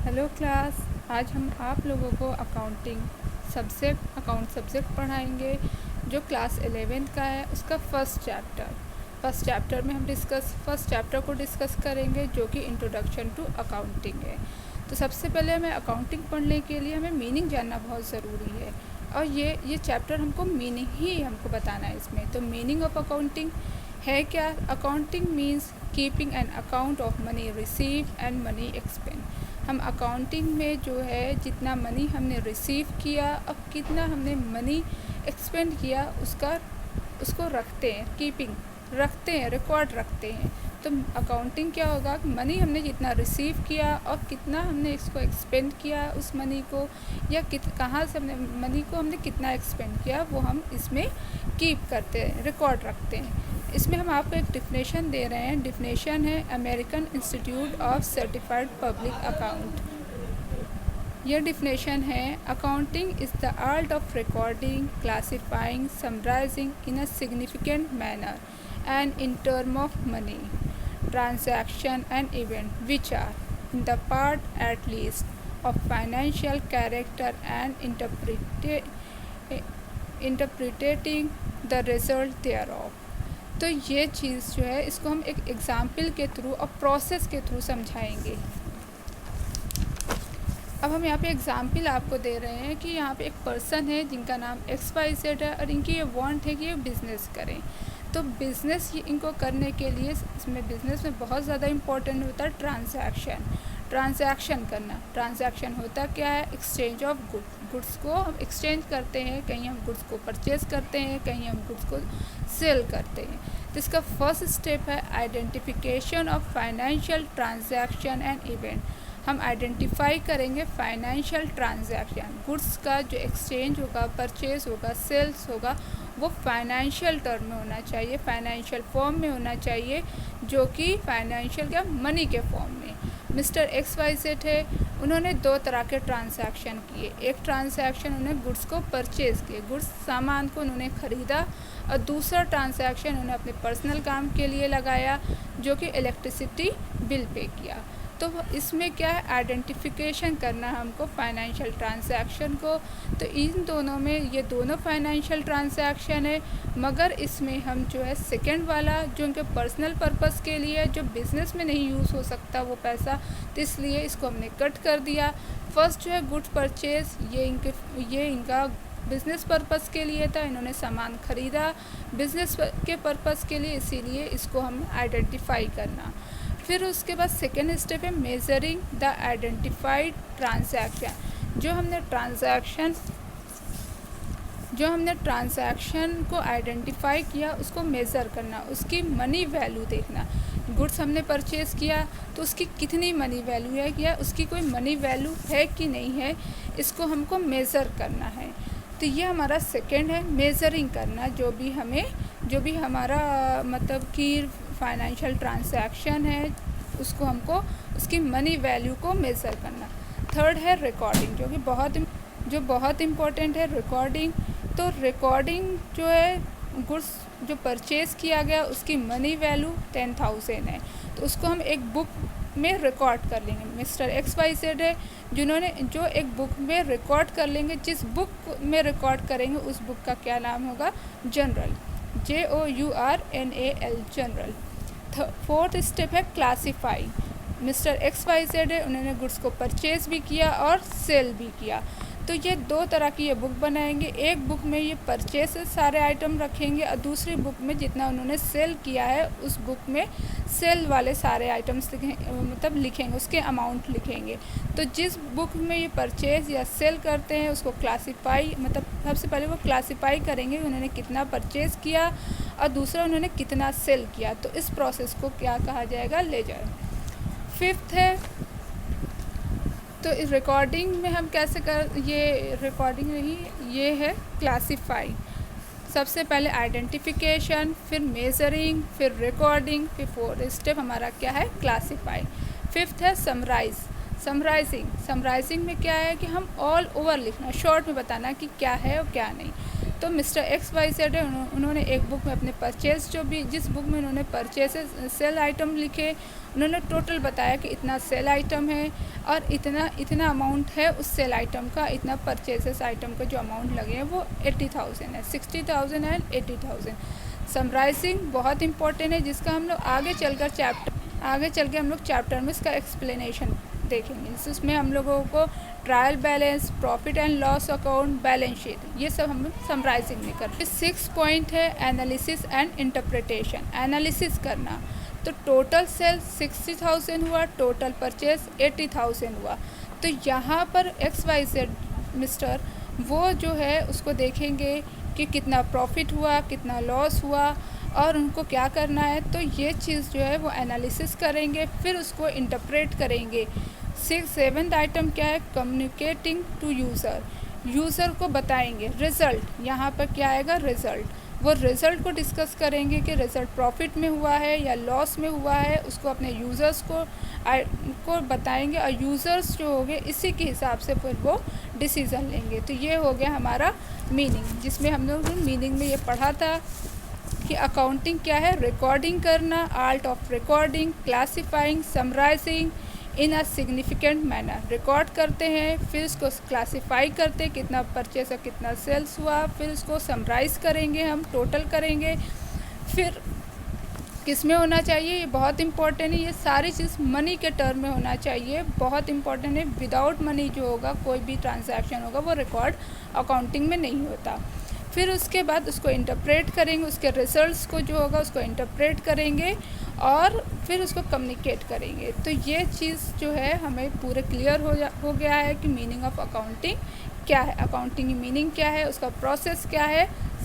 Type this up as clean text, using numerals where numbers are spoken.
Hello class. आज हम आप लोगों को अकाउंट सब्जेक्ट पढ़ाएंगे जो क्लास 11th का है, उसका फर्स्ट चैप्टर में हम फर्स्ट चैप्टर को डिस्कस करेंगे जो कि इंट्रोडक्शन टू अकाउंटिंग है। तो सबसे पहले हमें अकाउंटिंग पढ़ने के लिए हमें मीनिंग जानना बहुत ज़रूरी है और ये चैप्टर हमको मीनिंग ही हमको बताना है इसमें। तो मीनिंग ऑफ अकाउंटिंग है क्या? Accounting means keeping an account of money receive and money expand. हम अकाउंटिंग में जो है जितना मनी हमने रिसीव किया और कितना हमने मनी एक्सपेंड किया उसको रखते हैं, कीपिंग रखते हैं, रिकॉर्ड रखते हैं। तो अकाउंटिंग क्या होगा? मनी हमने जितना रिसीव किया और कितना हमने इसको एक्सपेंड किया उस मनी को, या कहाँ से हमने मनी को हमने कितना एक्सपेंड किया, वो हम इसमें कीप करते हैं, रिकॉर्ड रखते हैं। इसमें हम आपको एक डिफिनेशन दे रहे हैं। डिफिनेशन है American institute of certified public account. यह डिफिनेशन है accounting is the art of recording, classifying, summarising in a significant manner and in term of money, transaction and event which are in the part at least of financial character and interpreting the result thereof। तो ये चीज़ जो है इसको हम एक example के through और process के थ्रू समझाएंगे। अब हम यहाँ पे एग्ज़ाम्पल आपको दे रहे हैं कि यहाँ पे एक पर्सन है जिनका नाम XYZ है और इनकी ये वांट है कि ये बिज़नेस करें। तो बिज़नेस इनको करने के लिए इसमें बिज़नेस में बहुत ज़्यादा इम्पोर्टेंट होता है ट्रांजैक्शन करना। ट्रांजैक्शन होता क्या है? एक्सचेंज ऑफ गुड्स को हम एक्सचेंज करते हैं, कहीं हम गुड्स को परचेज़ करते हैं, कहीं हम गुड्स को सेल करते हैं। तो इसका फर्स्ट स्टेप है identification of financial transaction and event. हम आइडेंटिफाई करेंगे फाइनेंशियल ट्रांजैक्शन, गुड्स का जो एक्सचेंज होगा, परचेज़ होगा, सेल्स होगा, वो फाइनेंशियल टर्म में होना चाहिए, फाइनेंशियल फॉर्म में होना चाहिए, जो कि फाइनेंशियल क्या मनी के फॉर्म में। मिस्टर XYZ है, उन्होंने दो तरह के ट्रांजैक्शन किए। एक ट्रांजैक्शन उन्होंने गुड्स को परचेज़ किए, गुड्स सामान को उन्होंने ख़रीदा, और दूसरा ट्रांजैक्शन उन्होंने अपने पर्सनल काम के लिए लगाया जो कि इलेक्ट्रिसिटी बिल पे किया। तो इसमें क्या है? आइडेंटिफिकेशन करना है हमको फाइनेंशियल ट्रांजैक्शन को। तो इन दोनों में ये दोनों फाइनेंशियल ट्रांजैक्शन है, मगर इसमें हम जो है सेकंड वाला जो उनके पर्सनल पर्पस के लिए, जो बिज़नेस में नहीं यूज़ हो सकता वो पैसा, तो इसलिए इसको हमने कट कर दिया। फर्स्ट जो है गुड्स परचेज़, ये इनका बिज़नेस पर्पस के लिए था, इन्होंने सामान ख़रीदा बिज़नेस के पर्पस के लिए, इसीलिए इसको हम आइडेंटिफाई करना। फिर उसके बाद सेकेंड स्टेप है मेजरिंग द आइडेंटिफाइड ट्रांजैक्शन। जो हमने ट्रांजैक्शन को आइडेंटिफाई किया उसको मेज़र करना, उसकी मनी वैल्यू देखना। गुड्स हमने परचेज़ किया तो उसकी कितनी मनी वैल्यू है, या उसकी कोई मनी वैल्यू है कि नहीं है, इसको हमको मेज़र करना है। तो ये हमारा सेकेंड है, मेज़रिंग करना। जो भी हमारा मतलब कि फाइनेंशियल ट्रांजैक्शन है उसको हमको उसकी मनी वैल्यू को मेज़र करना। थर्ड है रिकॉर्डिंग, जो बहुत इम्पोर्टेंट है रिकॉर्डिंग। तो रिकॉर्डिंग जो है गुड्स जो परचेज़ किया गया उसकी मनी वैल्यू 10,000 है, तो उसको हम एक बुक में रिकॉर्ड कर लेंगे। मिस्टर XYZ है जो एक बुक में रिकॉर्ड कर लेंगे। जिस बुक में रिकॉर्ड करेंगे उस बुक का क्या नाम होगा? Journal, JOURNAL, journal. Fourth step है क्लासीफाई। मिस्टर XYZ है, उन्होंने गुड्स को परचेज़ भी किया और सेल भी किया। तो ये दो तरह की ये बुक बनाएंगे। एक बुक में ये परचेज सारे आइटम रखेंगे और दूसरी बुक में जितना उन्होंने सेल किया है उस बुक में सेल वाले सारे आइटम्स लिखेंगे, उसके अमाउंट लिखेंगे। तो जिस बुक में ये परचेज़ या सेल करते हैं उसको क्लासीफाई, सबसे पहले वो क्लासीफाई करेंगे उन्होंने कितना परचेज़ किया और दूसरा उन्होंने कितना सेल किया। तो इस प्रोसेस को क्या कहा जाएगा? लेजर। फिफ्थ है तो इस रिकॉर्डिंग में हम कैसे ये रिकॉर्डिंग नहीं, ये है क्लासीफाई। सबसे पहले आइडेंटिफिकेशन, फिर मेजरिंग, फिर रिकॉर्डिंग, फिर फोर्थ स्टेप हमारा क्या है? क्लासीफाई। फिफ्थ है समराइजिंग में क्या है कि हम ऑल ओवर लिखना, शॉर्ट में बताना कि क्या है और क्या नहीं। तो मिस्टर एक्स वाई जेड है, उन्होंने एक बुक में अपने परचेज जो भी जिस बुक में उन्होंने परचेज सेल आइटम लिखे, उन्होंने टोटल बताया कि इतना सेल आइटम है और इतना अमाउंट है उस सेल आइटम का, इतना परचेजेस आइटम का जो अमाउंट लगे हैं वो 80,000 है, 60,000 एंड 80,000। समराइजिंग बहुत इंपॉर्टेंट है, जिसका हम लोग आगे चल के हम लोग चैप्टर में इसका एक्सप्लेनेशन देखेंगे। इसमें हम लोगों को trial balance, profit and loss account, balance sheet, ये सब हम समराइजिंग में करते हैं। 6 पॉइंट है एनालिसिस एंड इंटरप्रिटेशन। एनालिसिस करना, तो टोटल सेल 60,000 हुआ, टोटल परचेज 80,000 हुआ। तो यहाँ पर एक्स वाई जेड मिस्टर वो जो है उसको देखेंगे कि कितना प्रॉफिट हुआ, कितना लॉस हुआ और उनको क्या करना है। तो ये चीज़ जो है वो एनालिसिस करेंगे, फिर उसको इंटरप्रेट करेंगे। 7th आइटम क्या है, कम्युनिकेटिंग टू यूज़र को बताएंगे रिज़ल्ट। यहाँ पर क्या आएगा, रिज़ल्ट। वो रिज़ल्ट को डिस्कस करेंगे कि रिज़ल्ट प्रॉफिट में हुआ है या लॉस में हुआ है, उसको अपने यूज़र्स को बताएंगे और यूज़र्स जो होंगे इसी के हिसाब से फिर वो डिसीज़न लेंगे। तो ये हो गया हमारा मीनिंग, जिसमें हम लोग मीनिंग में ये पढ़ा था कि अकाउंटिंग क्या है, रिकॉर्डिंग करना, art of recording, classifying, summarising in a significant manner. Record करते हैं, फिर उसको क्लासिफाई करते हैं कितना परचेस और कितना सेल्स हुआ, फिर उसको समराइज़ करेंगे, हम टोटल करेंगे। फिर किस में होना चाहिए, ये बहुत इंपॉर्टेंट है, ये सारी चीज़ मनी के टर्म में होना चाहिए, बहुत इंपॉर्टेंट है। विदाउट मनी जो होगा कोई भी ट्रांजैक्शन होगा वो रिकॉर्ड अकाउंटिंग में नहीं होता। फिर उसके बाद उसको इंटरप्रेट करेंगे, उसके रिजल्ट्स को जो होगा उसको इंटरप्रेट करेंगे और फिर उसको कम्युनिकेट करेंगे। तो ये चीज़ जो है हमें पूरे क्लियर हो गया है कि मीनिंग ऑफ अकाउंटिंग क्या है, अकाउंटिंग की मीनिंग क्या है, उसका प्रोसेस क्या है।